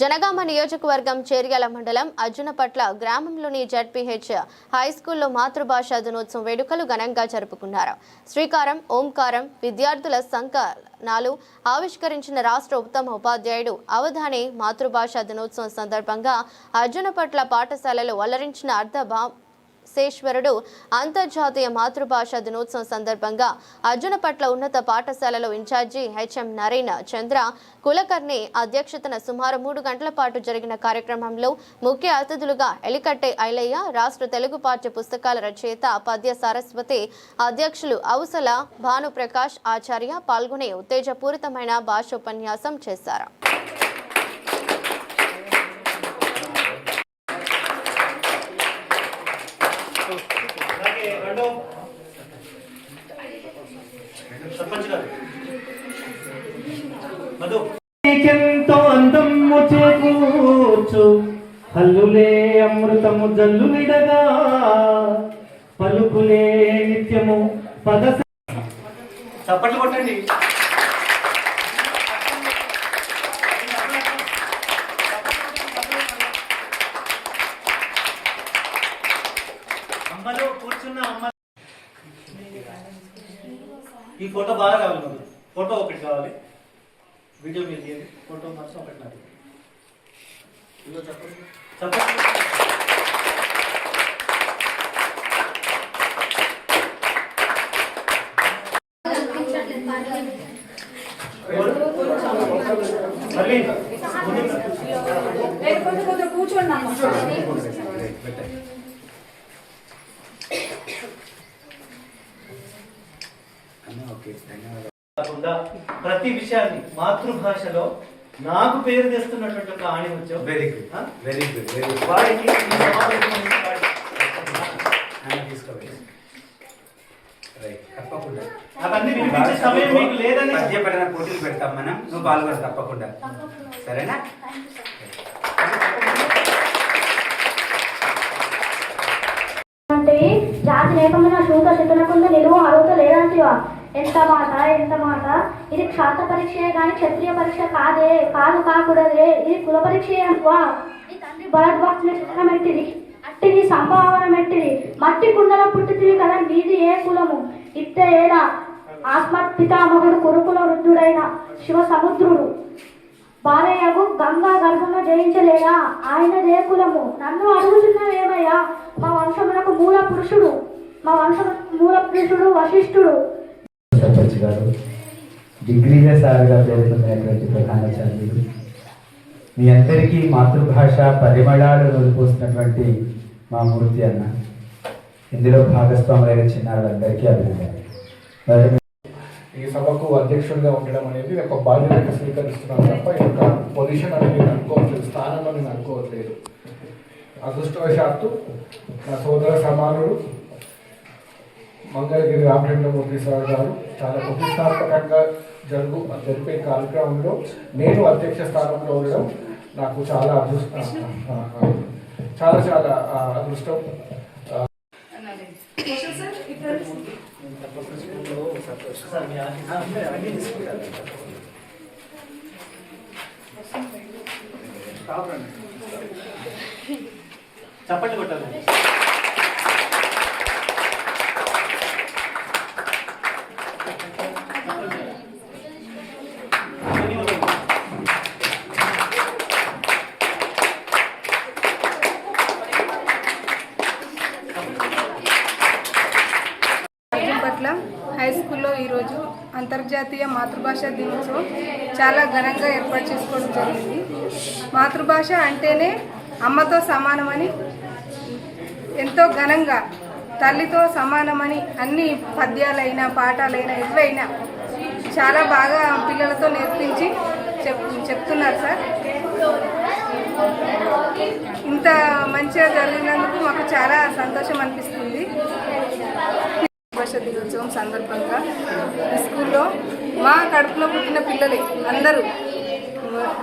జనగామ నియోజకవర్గం చేర్యాల మండలం అర్జునపట్ల గ్రామంలోని జడ్పీహెచ్ హైస్కూల్లో మాతృభాషా దినోత్సవం వేడుకలు ఘనంగా జరుపుకున్నారు. శ్రీకారం ఓంకారం విద్యార్థుల సంకలనాలు ఆవిష్కరించిన రాష్ట్ర ఉత్తమ ఉపాధ్యాయుడు అవధాని మాతృభాషా దినోత్సవం సందర్భంగా అర్జునపట్ల పాఠశాలలో అలరించిన సేశ్వరుడు అంతర్జాతీయ మాతృభాషా దినోత్సవం సందర్భంగా అర్జునపట్ల ఉన్నత పాఠశాలలో ఇన్ఛార్జి హెచ్ఎం నరేన్ చంద్ర కులకర్ణి అధ్యక్షతన సుమారు 3 గంటల పాటు జరిగిన కార్యక్రమంలో ముఖ్య అతిథులుగా ఎలికట్టె ఐలయ్య, రాష్ట్ర తెలుగు పాఠ్య పుస్తకాల రచయిత పద్య సరస్వతి, అధ్యక్షులు అవసల భానుప్రకాష్ ఆచార్య పాల్గొని ఉత్తేజపూరితమైన భాషోపన్యాసం చేశారు. అందము చేకూర్చు హల్లులే అమృతము జల్లు విడగా పలుకులే నిత్యము పద చప్పట్లు కొట్టండి. అమ్మలో కూర్చున్న అమ్మ ఈ ఫోటో బాగా కావాలి. మాకు ఫోటో ఒకటి కావాలి, వీడియో మీరు తీయండి, ఫోటో మాత్రం ఒకటి నాది. చెప్పండి ప్రతి విషయాన్ని మాతృభాషలో నాకు పేరు తెస్తున్నటువంటి ఒక ఆణిముత్యం. Very good, very good, very good. వారికి తప్పకుండా అవన్నీ వినిపించే సమయం మీకు లేదని పద్యపఠన పోటీలు పెడతాం మనం, నువ్వు పాల్గొన తప్పకుండా, సరేనా? జాతి లేకుండా శూత శితులకుండా నిలువ అడుగుతా లేదంటివా? ఎంత మాట ఇది క్షాత పరీక్షే కానీ క్షత్రియ పరీక్ష కాకూడదే, ఇది కుల పరీక్ష అనువా? నీ తండ్రి భరద్వాజుని శిక్షణ మెట్టిది, అట్టి నీ సంభావన మెట్టిది, మట్టి కుండల పుట్టితివి కదా, నీది ఏ కులము? ఇట్టే ఏడా ఆస్మత్ పితామహుడు కురుకుల వృద్ధుడైన శివ సముద్రుడు భార్యకు గంగా గర్భంగా జయించలేదా? ఆయనదే కులము. నన్ను అడుగుతున్నావేమయ్యా? మా వంశమునకు మూల పురుషుడు వశిష్ఠుడు. సర్పంచ్ గారు, డిగ్రీగా సార్గా పేరుకున్నటువంటి ప్రధానాచార్యులు, మీ అందరికీ మాతృభాష పరిమళాలు నూరిపోస్తున్నటువంటి మా మూర్తి అన్న, ఇందులో భాగస్వాములైన చిన్నారులందరికీ అభినందనలు. ఈ సభకు అధ్యక్షుడిగా ఉండడం అనేది ఒక బాధ్యతగా స్వీకరిస్తున్నాను తప్ప ఈ యొక్క పొజిషన్ అనేది నేను అనుకోవట్లేదు, స్థానంలో నేను అనుకోవట్లేదు. అదృష్టవశాత్తు నా సోదర సమానుడు మంగళగిరి రామచంద్రమూర్తి సార్ గారు చాలా ప్రతిష్టాత్మకంగా జరిపే కార్యక్రమంలో నేను అధ్యక్ష స్థానంలో ఉండడం నాకు చాలా అదృష్టం. చప్పట్లు కొట్టాలి. హై స్కూల్లో ఈరోజు అంతర్జాతీయ మాతృభాషా దినోత్సవం చాలా ఘనంగా ఏర్పాటు చేసుకోవడం జరిగింది. మాతృభాష అంటేనే అమ్మతో సమానమని, ఎంతో ఘనంగా తల్లితో సమానమని అన్ని పద్యాలైనా పాఠాలైనా ఏవైనా చాలా బాగా పిల్లలతో నేర్పించి చెప్తున్నారు సార్. ఇంత మంచిగా జరిగినందుకు మాకు చాలా సంతోషం అనిపిస్తుంది. భాషా దినోత్సవం సందర్భంగా స్కూల్లో మా కడుపులో పుట్టిన పిల్లలే అందరూ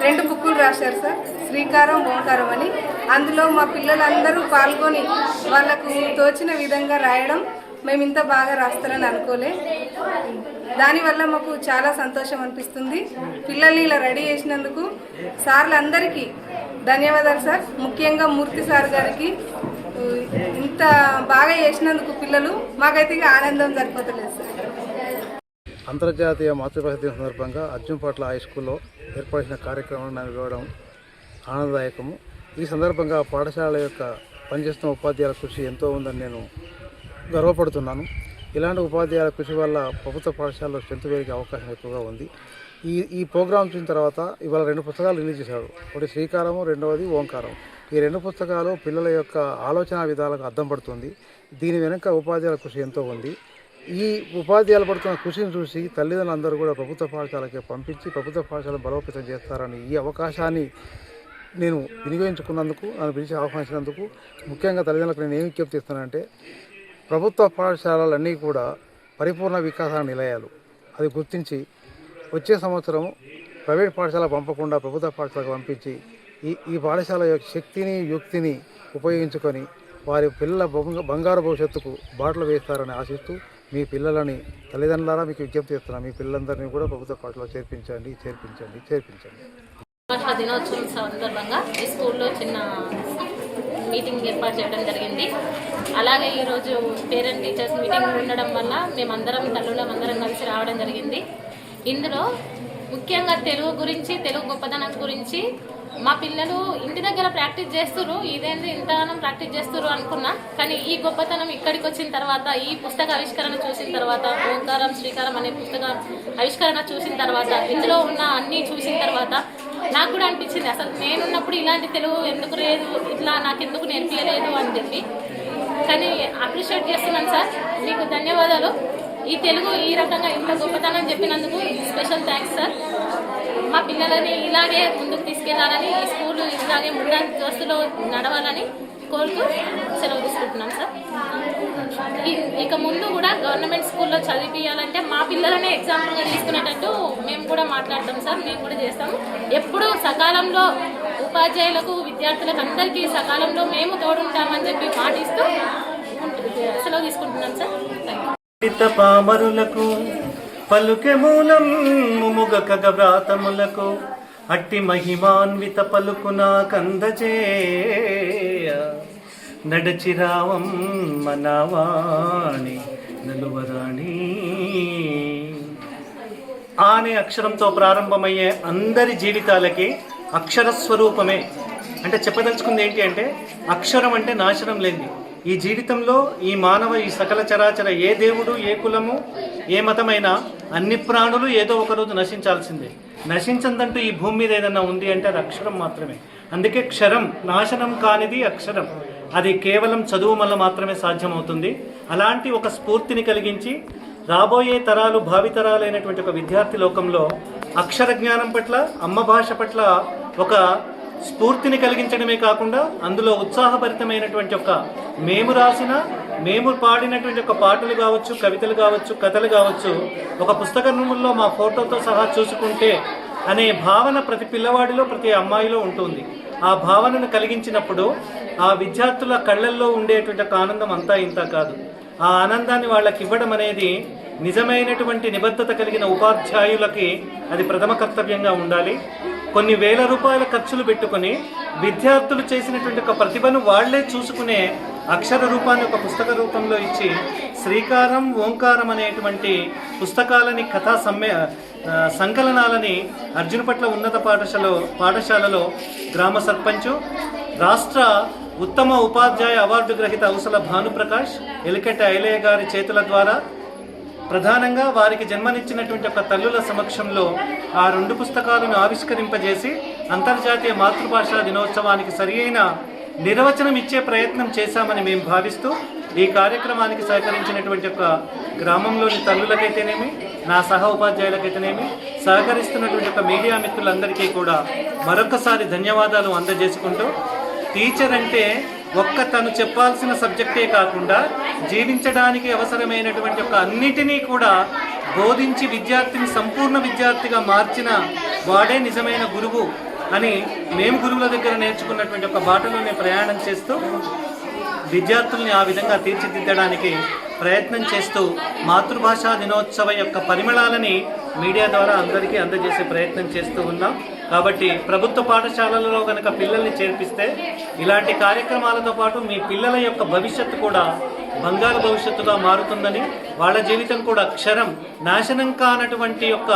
2 బుక్కులు రాశారు సార్, శ్రీకారం ఓంకారం అని. అందులో మా పిల్లలందరూ పాల్గొని వాళ్ళకు తోచిన విధంగా రాయడం మేము ఇంత బాగా రాస్తారని అనుకోలే. దానివల్ల మాకు చాలా సంతోషం అనిపిస్తుంది. పిల్లల్ని ఇలా రెడీ చేసినందుకు సార్లందరికీ ధన్యవాదాలు సార్. ముఖ్యంగా మూర్తి సార్ గారికి ఇంత బాగా చేసినందుకు పిల్లలు మాకైతే ఇక ఆనందం సరిపోతలేదు సార్. అంతర్జాతీయ మాతృభాష దినం సందర్భంగా అర్జున్పట్ల హై స్కూల్లో ఏర్పరిచిన కార్యక్రమాన్ని నిర్వహించడం ఆనందదాయకము. ఈ సందర్భంగా పాఠశాల యొక్క పనిచేస్తున్న ఉపాధ్యాయుల కృషి ఎంతో ఉందని నేను గర్వపడుతున్నాను. ఇలాంటి ఉపాధ్యాయుల కృషి వల్ల ప్రభుత్వ పాఠశాలలో స్ట్రెంత్ పెరిగే అవకాశం ఎక్కువగా ఉంది. ఈ ప్రోగ్రాం చూసిన తర్వాత ఇవాళ 2 పుస్తకాలు రిలీజ్ చేశారు. ఒకటి శ్రీకారము, రెండవది ఓంకారం. ఈ 2 పుస్తకాలు పిల్లల యొక్క ఆలోచన విధాలకు అద్దం పడుతుంది. దీని వెనుక ఉపాధ్యాయుల కృషి ఎంతో ఉంది. ఈ ఉపాధ్యాయులు పడుతున్న కృషిని చూసి తల్లిదండ్రులందరూ కూడా ప్రభుత్వ పాఠశాలకి పంపించి ప్రభుత్వ పాఠశాలను బలోపేతం చేస్తారని ఈ అవకాశాన్ని నేను వినియోగించుకున్నందుకు, నన్ను పిలిచి ఆహ్వానించినందుకు ముఖ్యంగా తల్లిదండ్రులకు నేను ఏమి విజ్ఞప్తి చేస్తానంటే, ప్రభుత్వ పాఠశాలలన్నీ కూడా పరిపూర్ణ వికాసానికి నిలయాలు. అది గుర్తించి వచ్చే సంవత్సరం ప్రైవేట్ పాఠశాల పంపకుండా ప్రభుత్వ పాఠశాలకు పంపించి ఈ పాఠశాల యొక్క శక్తిని యుక్తిని ఉపయోగించుకొని వారి పిల్లల బంగారు భవిష్యత్తుకు బాటలు వేస్తారని ఆశిస్తూ మీ పిల్లలని తల్లిదండ్రులారా మీకు విజ్ఞప్తి చేస్తున్నాను. మీ పిల్లలందరినీ కూడా ప్రభుత్వ పాఠశాలలో చేర్పించండి. భాషా దినోత్సవం సందర్భంగా ఈ స్కూల్లో చిన్న మీటింగ్ ఏర్పాటు చేయడం జరిగింది. అలాగే ఈరోజు పేరెంట్ టీచర్స్ మీటింగ్ ఉండడం వల్ల మేమందరం తల్లులందరం కలిసి రావడం జరిగింది. ఇందులో ముఖ్యంగా తెలుగు గురించి, తెలుగు గొప్పదనం గురించి మా పిల్లలు ఇంటి దగ్గర ప్రాక్టీస్ చేస్తున్నారు. ఇదేంటి ఇంతగానం ప్రాక్టీస్ చేస్తున్నారు అనుకున్నా, కానీ ఈ గొప్పతనం ఇక్కడికి వచ్చిన తర్వాత, ఈ పుస్తక ఆవిష్కరణ చూసిన తర్వాత, ఓంకారం శ్రీకారం అనే పుస్తక ఆవిష్కరణ చూసిన తర్వాత, ఇందులో ఉన్న అన్నీ చూసిన తర్వాత నాకు కూడా అనిపించింది, అసలు నేనున్నప్పుడు ఇలాంటి తెలుగు ఎందుకు లేదు, ఇట్లా నాకెందుకు నేర్పించలేదు అని చెప్పి. కానీ అప్రిషియేట్ చేస్తున్నాను సార్, మీకు ధన్యవాదాలు. ఈ తెలుగు ఈ రకంగా ఇంత గొప్పతనం చెప్పినందుకు స్పెషల్ థ్యాంక్స్ సార్. మా పిల్లలని ఇలాగే ముందుకు తీసుకెళ్లాలని, ఈ స్కూల్ ఇలాగే ముందస్తులో నడవాలని కోరుతూ సెలవు తీసుకుంటున్నాం సార్. ఇక ముందు కూడా గవర్నమెంట్ స్కూల్లో చదివించాలంటే మా పిల్లలనే ఎగ్జాంపుల్గా తీసుకునేటట్టు మేము కూడా మాట్లాడతాం సార్. మేము కూడా చేస్తాము. ఎప్పుడూ సకాలంలో ఉపాధ్యాయులకు, విద్యార్థులకు అందరికీ సకాలంలో మేము తోడుంటామని చెప్పి మాటిస్తూ సెలవు తీసుకుంటున్నాం సార్. పామరులకు పలుకె మూలం ముముగక వ్రాతములకు అట్టి మహిమాన్విత పలుకున కందచేయ నడచిరావం మనవాణి నలువరాణి అనే అక్షరంతో ప్రారంభమయ్యే అందరి జీవితాలకి అక్షర స్వరూపమే. అంటే చెప్పదలుచుకుంది ఏంటి అంటే, అక్షరం అంటే నాశనం లేనిది. ఈ జీవితంలో ఈ మానవ, ఈ సకల చరాచర, ఏ దేవుడు, ఏ కులము, ఏ మతమైనా అన్ని ప్రాణులు ఏదో ఒకరోజు నశించాల్సిందే. నశించదంటూ ఈ భూమి మీద ఏదైనా ఉంది అంటే అది అక్షరం మాత్రమే. అందుకే క్షరం, నాశనం కానిది అక్షరం. అది కేవలం చదువు వల్ల మాత్రమే సాధ్యమవుతుంది. అలాంటి ఒక స్ఫూర్తిని కలిగించి రాబోయే తరాలు, భావితరాలైనటువంటి ఒక విద్యార్థి లోకంలో అక్షర జ్ఞానం పట్ల, అమ్మ భాష పట్ల ఒక స్ఫూర్తిని కలిగించడమే కాకుండా అందులో ఉత్సాహభరితమైనటువంటి ఒక మేము రాసిన, మేము పాడినటువంటి ఒక పాటలు కావచ్చు, కవితలు కావచ్చు, కథలు కావచ్చు, ఒక పుస్తకంలో మా ఫోటోతో సహా చూసుకుంటే అనే భావన ప్రతి పిల్లవాడిలో, ప్రతి అమ్మాయిలో ఉంటుంది. ఆ భావనను కలిగించినప్పుడు ఆ విద్యార్థుల కళ్ళల్లో ఉండేటువంటి ఒక ఆనందం అంతా ఇంత కాదు. ఆ ఆనందాన్ని వాళ్ళకి ఇవ్వడం అనేది నిజమైనటువంటి నిబద్ధత కలిగిన ఉపాధ్యాయులకి అది ప్రథమ కర్తవ్యంగా ఉండాలి. కొన్ని వేల రూపాయల ఖర్చులు పెట్టుకొని విద్యార్థులు చేసినటువంటి ఒక ప్రతిభను వాళ్లే చూసుకునే అక్షర రూపాన్ని ఒక పుస్తక రూపంలో ఇచ్చి శ్రీకారం, ఓంకారం అనేటువంటి పుస్తకాలని, కథా సంకలనాలని అర్జునపట్ల ఉన్నత పాఠశాలలో గ్రామ సర్పంచు, రాష్ట్ర ఉత్తమ ఉపాధ్యాయ అవార్డు గ్రహీత అవసల భానుప్రకాష్, ఎలికట్ట ఐలయ్య గారి చేతుల ద్వారా ప్రధానంగా వారికి జన్మనిచ్చినటువంటి ఒక తల్లుల సమక్షంలో ఆ 2 పుస్తకాలను ఆవిష్కరింపజేసి అంతర్జాతీయ మాతృభాషా దినోత్సవానికి సరియైన నిర్వచనం ఇచ్చే ప్రయత్నం చేశామని మేము భావిస్తూ, ఈ కార్యక్రమానికి సహకరించినటువంటి ఒక గ్రామంలోని తల్లులకైతేనేమి, నా సహ ఉపాధ్యాయులకైతేనేమి, సహకరిస్తున్నటువంటి ఒక మీడియా మిత్రులందరికీ కూడా మరొకసారి ధన్యవాదాలు అందజేసుకుంటూ, టీచర్ అంటే ఒక్క తను చెప్పాల్సిన సబ్జెక్టే కాకుండా జీవించడానికి అవసరమైనటువంటి ఒక అన్నిటినీ కూడా బోధించి విద్యార్థిని సంపూర్ణ విద్యార్థిగా మార్చిన వాడే నిజమైన గురువు. అని మేము గురువుల దగ్గర నేర్చుకున్నటువంటి ఒక బాటలోనే ప్రయాణం చేస్తూ విద్యార్థుల్ని ఆ విధంగా తీర్చిదిద్దడానికి ప్రయత్నం చేస్తూ మాతృభాషా దినోత్సవ యొక్క పరిమళాలని మీడియా ద్వారా అందరికీ అందజేసే ప్రయత్నం చేస్తూ ఉన్నాం. కాబట్టి ప్రభుత్వ పాఠశాలలలో కనుక పిల్లల్ని చేర్పిస్తే ఇలాంటి కార్యక్రమాలతో పాటు మీ పిల్లల యొక్క భవిష్యత్తు కూడా బంగారు భవిష్యత్తుగా మారుతుందని, వాళ్ళ జీవితం కూడా అక్షరం నాశనం కానటువంటి యొక్క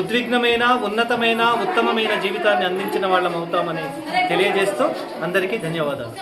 ఉద్విగ్నమైన, ఉన్నతమైన, ఉత్తమమైన జీవితాన్ని అందించిన వాళ్ళం అవుతామని తెలియజేస్తూ అందరికీ ధన్యవాదాలు.